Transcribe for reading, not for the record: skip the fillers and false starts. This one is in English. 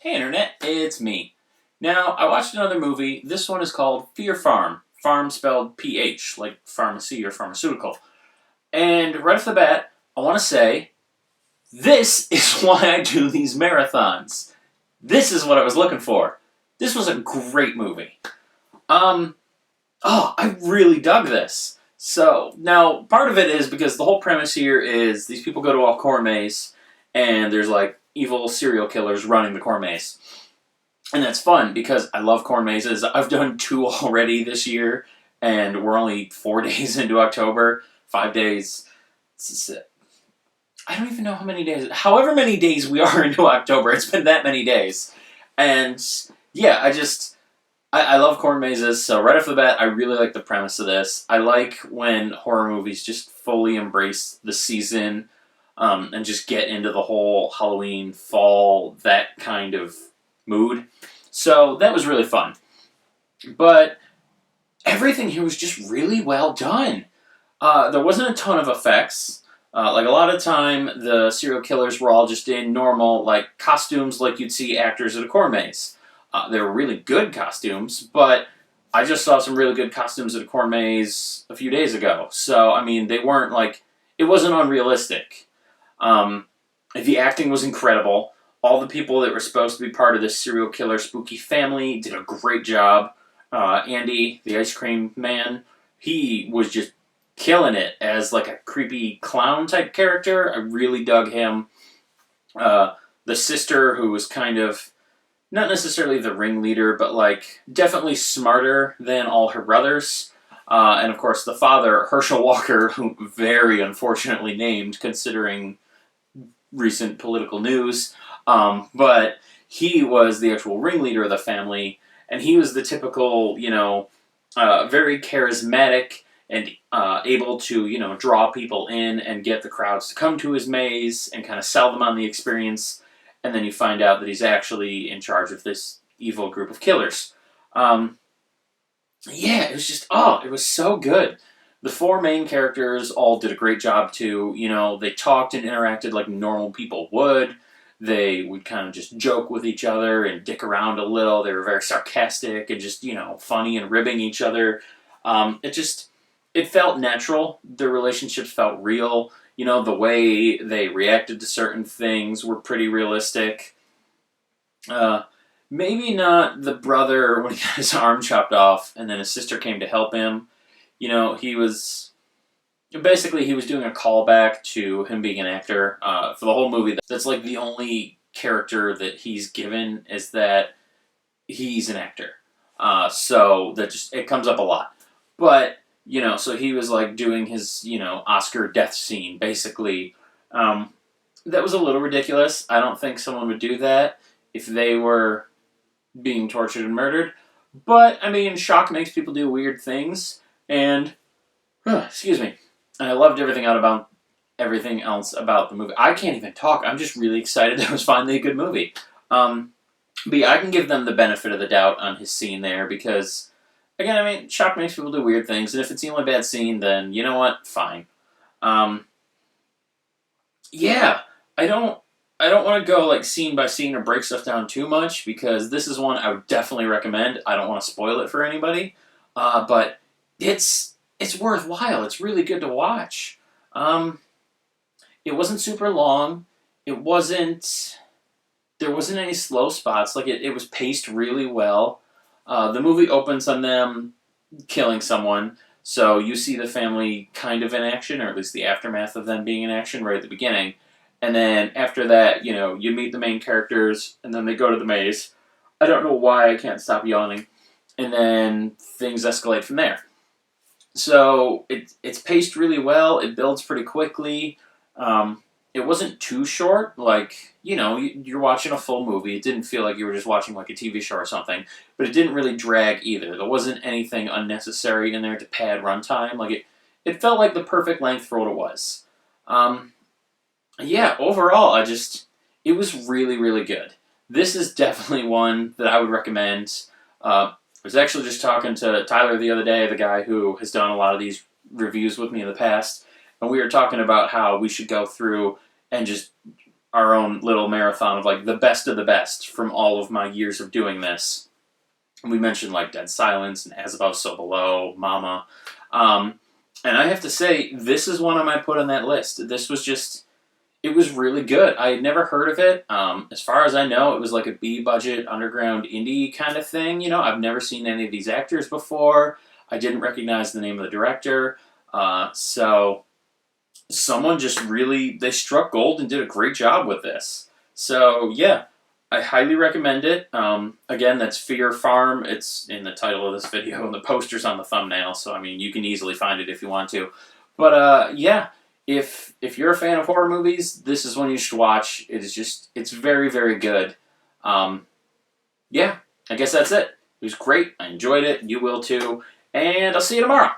Hey Internet, it's me. Now, I watched another movie. This one is called PHarm. Farm spelled PH, like pharmacy or pharmaceutical. And right off the bat, I want to say, this is why I do these marathons. This is what I was looking for. This was a great movie. I really dug this. So, now, part of it is because the whole premise here is these people go to a corn maze, and there's like evil serial killers running the corn maze. And that's fun because I love corn mazes. I've done 2 already this year, and we're only 4 days into October. 5 days. I don't even know how many days. However many days we are into October, it's been that many days. And yeah, I love corn mazes, so right off the bat, I really like the premise of this. I like when horror movies just fully embrace the season and just get into the whole Halloween, fall, that kind of mood. So that was really fun. But everything here was just really well done. There wasn't a ton of effects. Like a lot of time, the serial killers were all just in normal, like costumes, like you'd see actors at a corn maze. They were really good costumes, but I just saw some really good costumes at a corn maze a few days ago. So I mean, they weren't like it wasn't unrealistic. The acting was incredible. All the people that were supposed to be part of this serial killer spooky family did a great job. Andy, the ice cream man, he was just killing it as like a creepy clown type character. I really dug him. The sister, who was kind of not necessarily the ringleader, but like definitely smarter than all her brothers. And of course, the father, Herschel Walker, who very unfortunately named considering recent political news. But he was the actual ringleader of the family, and he was the typical, very charismatic and able to, draw people in and get the crowds to come to his maze and kind of sell them on the experience. And then you find out that he's actually in charge of this evil group of killers. It was just, it was so good. The 4 main characters all did a great job too. They talked and interacted like normal people would. They would kind of just joke with each other and dick around a little. They were very sarcastic and just, funny and ribbing each other. It felt natural. Their relationships felt real. The way they reacted to certain things were pretty realistic. Maybe not the brother when he got his arm chopped off and then his sister came to help him. He was doing a callback to him being an actor for the whole movie. That's like the only character that he's given is that he's an actor. So it comes up a lot. But, so he was like doing his, Oscar death scene, basically. That was a little ridiculous. I don't think someone would do that if they were being tortured and murdered. But, I mean, shock makes people do weird things. And, excuse me, and I loved everything else about the movie. I can't even talk. I'm just really excited that it was finally a good movie. But yeah, I can give them the benefit of the doubt on his scene there because, again, I mean, shock makes people do weird things, and if it's the only bad scene, then you know what? Fine. Yeah, I don't want to go like scene by scene or break stuff down too much because this is one I would definitely recommend. I don't want to spoil it for anybody, but it's worthwhile. It's really good to watch. It wasn't super long. There wasn't any slow spots. Like it was paced really well. The movie opens on them killing someone, so you see the family kind of in action, or at least the aftermath of them being in action right at the beginning. And then after that, you meet the main characters, and then they go to the maze. I don't know why I can't stop yawning. And then things escalate from there. So it's paced really well. It builds pretty quickly. It wasn't too short. Like, you're watching a full movie. It didn't feel like you were just watching like a TV show or something. But it didn't really drag either. There wasn't anything unnecessary in there to pad runtime. Like it felt like the perfect length for what it was. Overall, it was really, really good. This is definitely one that I would recommend. I was actually just talking to Tyler the other day, the guy who has done a lot of these reviews with me in the past, and we were talking about how we should go through and just our own little marathon of like the best of the best from all of my years of doing this. We mentioned like Dead Silence and As Above, So Below, Mama. And I have to say, this is one I might put on that list. This was just, it was really good. I had never heard of it. As far as I know, it was like a B-budget underground indie kind of thing. You know, I've never seen any of these actors before. I didn't recognize the name of the director. So someone just really, they struck gold and did a great job with this. So yeah, I highly recommend it. Again, that's PHarm. It's in the title of this video, and the poster's on the thumbnail. So I mean, you can easily find it if you want to. But yeah, if you're a fan of horror movies, this is one you should watch. It is just, it's very, very good. Yeah, I guess that's it. It was great. I enjoyed it. You will too. And I'll see you tomorrow.